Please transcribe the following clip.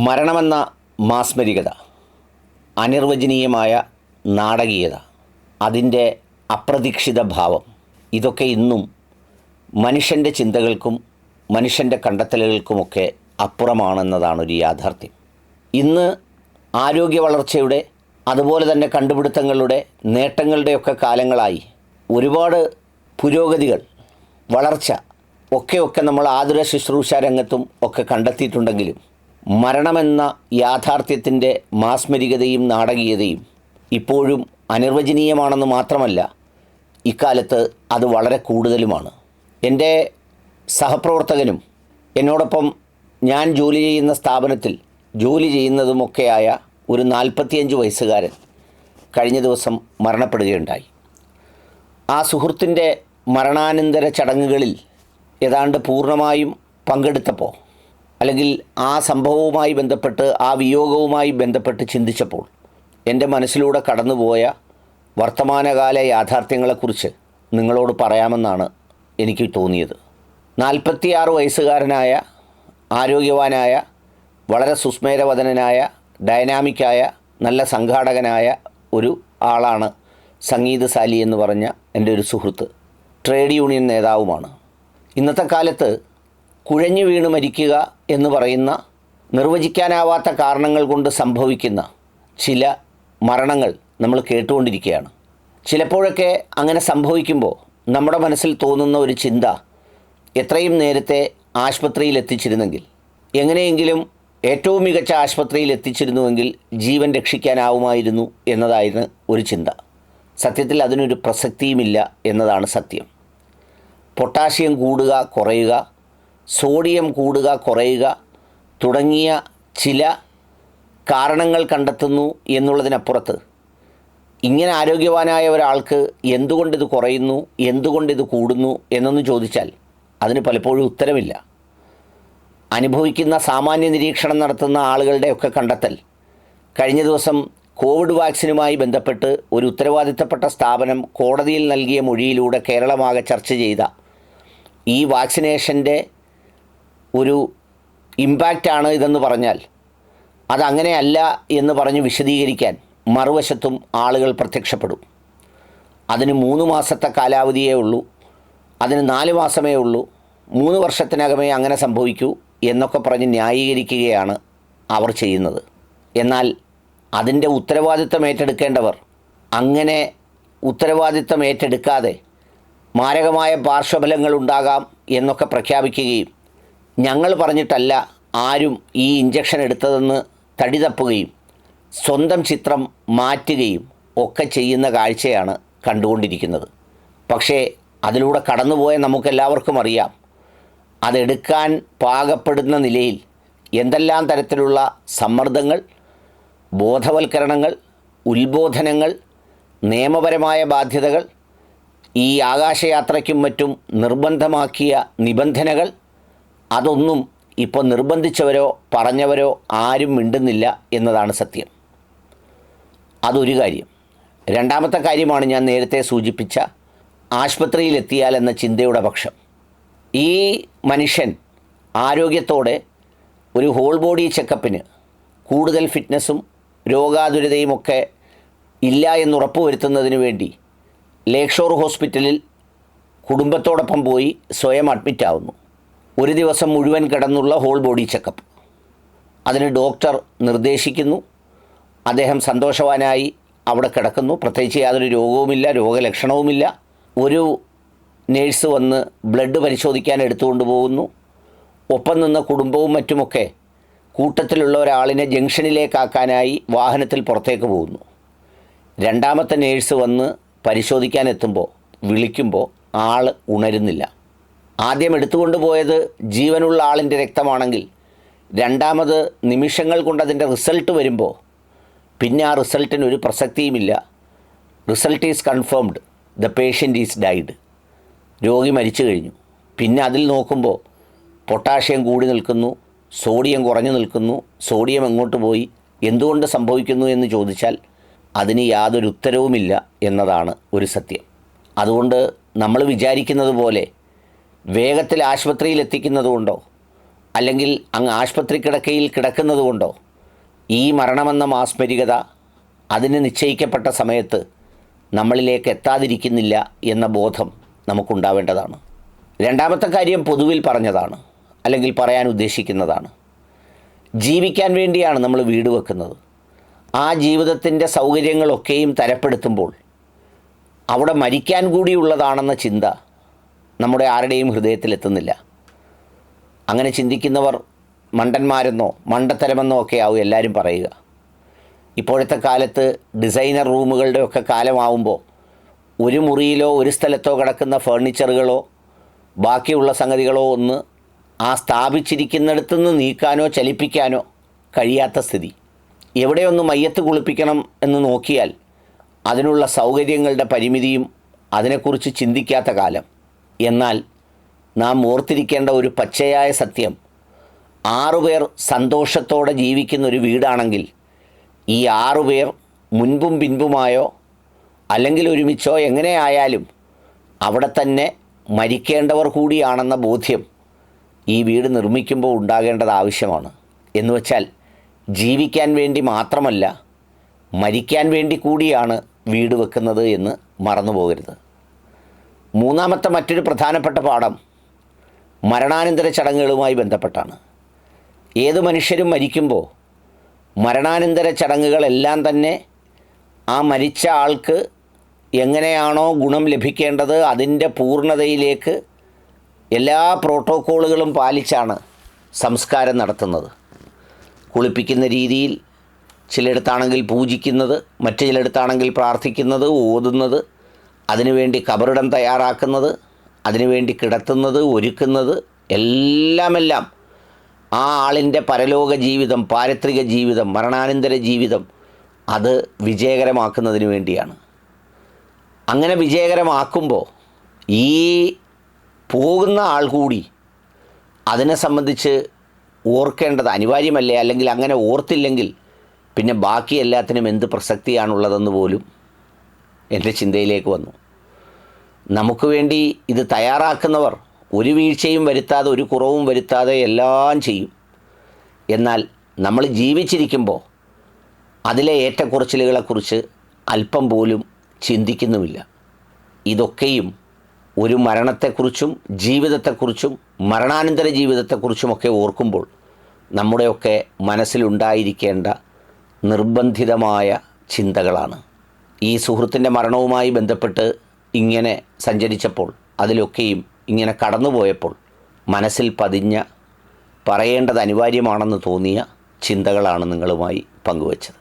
മരണമെന്ന മാസ്മരികത, അനിർവചനീയമായ നാടകീയത, അതിൻ്റെ അപ്രതീക്ഷിത ഭാവം, ഇതൊക്കെ ഇന്നും മനുഷ്യൻ്റെ ചിന്തകൾക്കും മനുഷ്യൻ്റെ കണ്ടെത്തലുകൾക്കുമൊക്കെ അപ്പുറമാണെന്നതാണൊരു യാഥാർത്ഥ്യം. ഇന്ന് ആരോഗ്യ വളർച്ചയുടെ അതുപോലെ തന്നെ കണ്ടുപിടുത്തങ്ങളുടെ നേട്ടങ്ങളുടെയൊക്കെ കാലങ്ങളായി ഒരുപാട് പുരോഗതികൾ, വളർച്ച ഒക്കെ നമ്മൾ ആതുര ശുശ്രൂഷ രംഗത്തും ഒക്കെ കണ്ടെത്തിയിട്ടുണ്ടെങ്കിലും മരണമെന്ന യാഥാർത്ഥ്യത്തിൻ്റെ മാസ്മരികതയും നാടകീയതയും ഇപ്പോഴും അനിർവചനീയമാണെന്ന് മാത്രമല്ല, ഇക്കാലത്ത് അത് വളരെ കൂടുതലുമാണ്. എൻ്റെ സഹപ്രവർത്തകനും എന്നോടൊപ്പം ഞാൻ ജോലി ചെയ്യുന്ന സ്ഥാപനത്തിൽ ജോലി ചെയ്യുന്നതുമൊക്കെയായ ഒരു 45 വയസ്സുകാരൻ കഴിഞ്ഞ ദിവസം മരണപ്പെടുകയുണ്ടായി. ആ സുഹൃത്തിൻ്റെ മരണാനന്തര ചടങ്ങുകളിൽ ഏതാണ്ട് പൂർണ്ണമായും പങ്കെടുത്തപ്പോൾ, അല്ലെങ്കിൽ ആ സംഭവവുമായി ബന്ധപ്പെട്ട്, ആ വിയോഗവുമായി ബന്ധപ്പെട്ട് ചിന്തിച്ചപ്പോൾ എൻ്റെ മനസ്സിലൂടെ കടന്നുപോയ വർത്തമാനകാല യാഥാർത്ഥ്യങ്ങളെക്കുറിച്ച് നിങ്ങളോട് പറയാമെന്നാണ് എനിക്ക് തോന്നിയത്. 46 വയസ്സുകാരനായ, ആരോഗ്യവാനായ, വളരെ സുസ്മേരവദനായ, ഡൈനാമിക്കായ, നല്ല സംഘാടകനായ ഒരു ആളാണ് സംഗീത് സാലി എന്ന് പറഞ്ഞ എൻ്റെ ഒരു സുഹൃത്ത്. ട്രേഡ് യൂണിയൻ നേതാവുമാണ്. ഇന്നത്തെ കാലത്ത് കുഴഞ്ഞു വീണ് മരിക്കുക എന്ന് പറയുന്ന നിർവചിക്കാനാവാത്ത കാരണങ്ങൾ കൊണ്ട് സംഭവിക്കുന്ന ചില മരണങ്ങൾ നമ്മൾ കേട്ടുകൊണ്ടിരിക്കുകയാണ്. ചിലപ്പോഴൊക്കെ അങ്ങനെ സംഭവിക്കുമ്പോൾ നമ്മുടെ മനസ്സിൽ തോന്നുന്ന ഒരു ചിന്ത, എത്രയും നേരത്തെ ആശുപത്രിയിൽ എത്തിച്ചിരുന്നെങ്കിൽ, എങ്ങനെയെങ്കിലും ഏറ്റവും മികച്ച ആശുപത്രിയിൽ എത്തിച്ചിരുന്നുവെങ്കിൽ ജീവൻ രക്ഷിക്കാനാവുമായിരുന്നു എന്നതായിരുന്നു ഒരു ചിന്ത. സത്യത്തിൽ അതിനൊരു പ്രസക്തിയുമില്ല എന്നതാണ് സത്യം. പൊട്ടാഷ്യം കൂടുക കുറയുക, സോഡിയം കൂടുക കുറയുക തുടങ്ങിയ ചില കാരണങ്ങൾ കണ്ടെത്തുന്നു എന്നുള്ളതിനപ്പുറത്ത് ഇങ്ങനെ ആരോഗ്യവാനായ ഒരാൾക്ക് എന്തുകൊണ്ടിത് കുറയുന്നു, എന്തുകൊണ്ടിത് കൂടുന്നു എന്നൊന്ന് ചോദിച്ചാൽ അതിന് പലപ്പോഴും ഉത്തരമില്ല. അനുഭവിക്കുന്ന സാമാന്യ നിരീക്ഷണം നടത്തുന്ന ആളുകളുടെയൊക്കെ കണ്ടെത്തൽ, കഴിഞ്ഞ ദിവസം കോവിഡ് വാക്സിനുമായി ബന്ധപ്പെട്ട് ഒരു ഉത്തരവാദിത്തപ്പെട്ട സ്ഥാപനം കോടതിയിൽ നൽകിയ മൊഴിയിലൂടെ കേരളമാകെ ചർച്ച ചെയ്ത ഈ വാക്സിനേഷൻ്റെ ഒരു ഇമ്പാക്റ്റാണ് ഇതെന്ന് പറഞ്ഞാൽ അതങ്ങനെയല്ല എന്ന് പറഞ്ഞ് വിശദീകരിക്കാൻ മറുവശത്തും ആളുകൾ പ്രത്യക്ഷപ്പെടും. അതിന് 3 മാസത്തെ കാലാവധിയേ ഉള്ളൂ, അതിന് 4 മാസമേ ഉള്ളൂ, 3 വർഷത്തിനകമേ അങ്ങനെ സംഭവിക്കൂ എന്നൊക്കെ പറഞ്ഞ് ന്യായീകരിക്കുകയാണ് അവർ ചെയ്യുന്നത്. എന്നാൽ അതിൻ്റെ ഉത്തരവാദിത്തം ഏറ്റെടുക്കേണ്ടവർ അങ്ങനെ ഉത്തരവാദിത്തം ഏറ്റെടുക്കാതെ മാരകമായ പാർശ്വഫലങ്ങൾ ഉണ്ടാകാം എന്നൊക്കെ പ്രഖ്യാപിക്കുകയും ഞങ്ങൾ പറഞ്ഞിട്ടല്ല ആരും ഈ ഇഞ്ചക്ഷൻ എടുത്തതെന്ന് തടി തപ്പുകയും സ്വന്തം ചിത്രം മാറ്റുകയും ഒക്കെ ചെയ്യുന്ന കാഴ്ചയാണ് കണ്ടുകൊണ്ടിരിക്കുന്നത്. പക്ഷേ അതിലൂടെ കടന്നുപോയ നമുക്കെല്ലാവർക്കും അറിയാം, അതെടുക്കാൻ പാകപ്പെടുന്ന നിലയിൽ എന്തെല്ലാം തരത്തിലുള്ള സമ്മർദ്ദങ്ങൾ, ബോധവൽക്കരണങ്ങൾ, ഉത്ബോധനങ്ങൾ, നിയമപരമായ ബാധ്യതകൾ, ഈ ആകാശയാത്രയ്ക്കും മറ്റും നിർബന്ധമാക്കിയ നിബന്ധനകൾ, അതൊന്നും ഇപ്പോൾ നിർബന്ധിച്ചവരോ പറഞ്ഞവരോ ആരും മിണ്ടുന്നില്ല എന്നതാണ് സത്യം. അതൊരു കാര്യം. രണ്ടാമത്തെ കാര്യമാണ് ഞാൻ നേരത്തെ സൂചിപ്പിച്ച ആശുപത്രിയിലെത്തിയാൽ എന്ന ചിന്തയുടെ പക്ഷം. ഈ മനുഷ്യൻ ആരോഗ്യത്തോടെ ഒരു ഹോൾ ബോഡി ചെക്കപ്പിന്, കൂടുതൽ ഫിറ്റ്നസ്സും രോഗാതുരതയുമൊക്കെ ഇല്ല എന്നുറപ്പ് വരുത്തുന്നതിന് വേണ്ടി ലേക്ക് ഷോർ ഹോസ്പിറ്റലിൽ കുടുംബത്തോടൊപ്പം പോയി സ്വയം അഡ്മിറ്റാവുന്നു. ഒരു ദിവസം മുഴുവൻ കിടന്നുള്ള ഹോൾ ബോഡി ചെക്കപ്പ്. അതിന് ഡോക്ടർ നിർദ്ദേശിക്കുന്നു. അദ്ദേഹം സന്തോഷവാനായി അവിടെ കിടക്കുന്നു. പ്രത്യേകിച്ച് യാതൊരു രോഗവുമില്ല, രോഗലക്ഷണവുമില്ല. ഒരു നേഴ്സ് വന്ന് ബ്ലഡ് പരിശോധിക്കാൻ എടുത്തുകൊണ്ട് പോകുന്നു. ഒപ്പം നിന്ന കുടുംബവും മറ്റുമൊക്കെ കൂട്ടത്തിലുള്ള ഒരാളിനെ ജംഗ്ഷനിലേക്കാക്കാനായി വാഹനത്തിൽ പുറത്തേക്ക് പോകുന്നു. രണ്ടാമത്തെ നേഴ്സ് വന്ന് പരിശോധിക്കാൻ എത്തുമ്പോൾ, വിളിക്കുമ്പോൾ ആൾ ഉണരുന്നില്ല. ആദ്യം എടുത്തുകൊണ്ട് പോയത് ജീവനുള്ള ആളിൻ്റെ രക്തമാണെങ്കിൽ രണ്ടാമത് നിമിഷങ്ങൾ കൊണ്ട് അതിൻ്റെ റിസൾട്ട് വരുമ്പോൾ പിന്നെ ആ റിസൾട്ടിനൊരു പ്രസക്തിയുമില്ല. Result is confirmed, the patient is died. രോഗി മരിച്ചു കഴിഞ്ഞു. പിന്നെ അതിൽ നോക്കുമ്പോൾ പൊട്ടാഷ്യം കൂടി നിൽക്കുന്നു, സോഡിയം കുറഞ്ഞു നിൽക്കുന്നു. സോഡിയം എങ്ങോട്ട് പോയി, എന്തുകൊണ്ട് സംഭവിക്കുന്നു എന്ന് ചോദിച്ചാൽ അതിന് യാതൊരു ഉത്തരവുമില്ല എന്നതാണ് ഒരു സത്യം. അതുകൊണ്ട് നമ്മൾ വിചാരിക്കുന്നത് പോലെ വേഗത്തിൽ ആശുപത്രിയിൽ എത്തിക്കുന്നത് കൊണ്ടോ അല്ലെങ്കിൽ അങ്ങ് ആശുപത്രി കിടക്കയിൽ കിടക്കുന്നത് കൊണ്ടോ ഈ മരണമെന്ന മാസ്മരികത അതിന് നിശ്ചയിക്കപ്പെട്ട സമയത്ത് നമ്മളിലേക്ക് എത്താതിരിക്കുന്നില്ല എന്ന ബോധം നമുക്കുണ്ടാവേണ്ടതാണ്. രണ്ടാമത്തെ കാര്യം പൊതുവിൽ പറഞ്ഞതാണ്, അല്ലെങ്കിൽ പറയാൻ ഉദ്ദേശിക്കുന്നതാണ്. ജീവിക്കാൻ വേണ്ടിയാണ് നമ്മൾ വീട് വെക്കുന്നത്. ആ ജീവിതത്തിൻ്റെ സൗകര്യങ്ങളൊക്കെയും തരപ്പെടുത്തുമ്പോൾ അവിടെ മരിക്കാൻ കൂടിയുള്ളതാണെന്ന ചിന്ത നമ്മുടെ ആരുടെയും ഹൃദയത്തിലെത്തുന്നില്ല. അങ്ങനെ ചിന്തിക്കുന്നവർ മണ്ടന്മാരെന്നോ മണ്ടത്തരമെന്നോ ഒക്കെ ആവും എല്ലാവരും പറയുക. ഇപ്പോഴത്തെ കാലത്ത് ഡിസൈനർ റൂമുകളുടെയൊക്കെ കാലമാവുമ്പോൾ ഒരു മുറിയിലോ ഒരു സ്ഥലത്തോ കിടക്കുന്ന ഫേർണിച്ചറുകളോ ബാക്കിയുള്ള സംഗതികളോ ഒന്ന് ആ സ്ഥാപിച്ചിരിക്കുന്നിടത്തുനിന്ന് നീക്കാനോ ചലിപ്പിക്കാനോ കഴിയാത്ത സ്ഥിതി. എവിടെയൊന്ന് മയ്യത്ത് കുളിപ്പിക്കണം എന്ന് നോക്കിയാൽ അതിനുള്ള സൗകര്യങ്ങളുടെ പരിമിതിയും അതിനെക്കുറിച്ച് ചിന്തിക്കാത്ത കാലം. എന്നാൽ നാം ഓർത്തിരിക്കേണ്ട ഒരു പച്ചയായ സത്യം, 6 പേർ സന്തോഷത്തോടെ ജീവിക്കുന്നൊരു വീടാണെങ്കിൽ ഈ 6 പേർ മുൻപും പിൻപുമായോ അല്ലെങ്കിൽ ഒരുമിച്ചോ എങ്ങനെയായാലും അവിടെ തന്നെ മരിക്കേണ്ടവർ കൂടിയാണെന്ന ബോധ്യം ഈ വീട് നിർമ്മിക്കുമ്പോൾ ഉണ്ടാകേണ്ടത് ആവശ്യമാണ്. എന്നുവെച്ചാൽ ജീവിക്കാൻ വേണ്ടി മാത്രമല്ല, മരിക്കാൻ വേണ്ടി കൂടിയാണ് വീട് വെക്കുന്നത് എന്ന് മറന്നു പോകരുത്. മൂന്നാമത്തെ മറ്റൊരു പ്രധാനപ്പെട്ട പാഠം മരണാനന്തര ചടങ്ങുകളുമായി ബന്ധപ്പെട്ടാണ്. ഏത് മനുഷ്യരും മരിക്കുമ്പോൾ മരണാനന്തര ചടങ്ങുകളെല്ലാം തന്നെ ആ മരിച്ച ആൾക്ക് എങ്ങനെയാണോ ഗുണം ലഭിക്കേണ്ടത് അതിൻ്റെ പൂർണ്ണതയിലേക്ക് എല്ലാ പ്രോട്ടോക്കോളുകളും പാലിച്ചാണ് സംസ്കാരം നടത്തുന്നത്. കുളിപ്പിക്കുന്ന രീതിയിൽ ചിലയിടത്താണെങ്കിൽ പൂജിക്കുന്നത്, മറ്റു ചിലയിടത്താണെങ്കിൽ പ്രാർത്ഥിക്കുന്നത്, ഓതുന്നത്, അതിനുവേണ്ടി ഖബറിടം തയ്യാറാക്കുന്നത്, അതിനുവേണ്ടി കിടത്തുന്നത്, ഒരുക്കുന്നത് എല്ലാമെല്ലാം ആ ആളിൻ്റെ പരലോക ജീവിതം, പാരത്രിക ജീവിതം, മരണാനന്തര ജീവിതം അത് വിജയകരമാക്കുന്നതിന് വേണ്ടിയാണ്. അങ്ങനെ വിജയകരമാക്കുമ്പോൾ ഈ പോകുന്ന ആൾ കൂടി അതിനെ സംബന്ധിച്ച് ഓർക്കേണ്ടത് അനിവാര്യമല്ലേ? അല്ലെങ്കിൽ അങ്ങനെ ഓർത്തില്ലെങ്കിൽ പിന്നെ ബാക്കി എല്ലാത്തിനും എന്ത് പ്രസക്തിയാണുള്ളതെന്ന് പോലും എൻ്റെ ചിന്തയിലേക്ക് വന്നു. നമുക്ക് വേണ്ടി ഇത് തയ്യാറാക്കുന്നവർ ഒരു വീഴ്ചയും വരുത്താതെ, ഒരു കുറവും വരുത്താതെ എല്ലാം ചെയ്യും. എന്നാൽ നമ്മൾ ജീവിച്ചിരിക്കുമ്പോൾ അതിലെ ഏറ്റക്കുറച്ചിലുകളെക്കുറിച്ച് അല്പം പോലും ചിന്തിക്കുന്നുമില്ല. ഇതൊക്കെയും ഒരു മരണത്തെക്കുറിച്ചും ജീവിതത്തെക്കുറിച്ചും മരണാനന്തര ജീവിതത്തെക്കുറിച്ചുമൊക്കെ ഓർക്കുമ്പോൾ നമ്മുടെയൊക്കെ മനസ്സിലുണ്ടായിരിക്കേണ്ട നിർബന്ധിതമായ ചിന്തകളാണ്. ഈ സുഹൃത്തിൻ്റെ മരണവുമായി ബന്ധപ്പെട്ട് ഇങ്ങനെ സഞ്ചരിച്ചപ്പോൾ, അതിലൊക്കെയും ഇങ്ങനെ കടന്നുപോയപ്പോൾ മനസ്സിൽ പതിഞ്ഞ, പറയേണ്ടത് അനിവാര്യമാണെന്ന് തോന്നിയ ചിന്തകളാണ് നിങ്ങളുമായി പങ്കുവച്ചത്.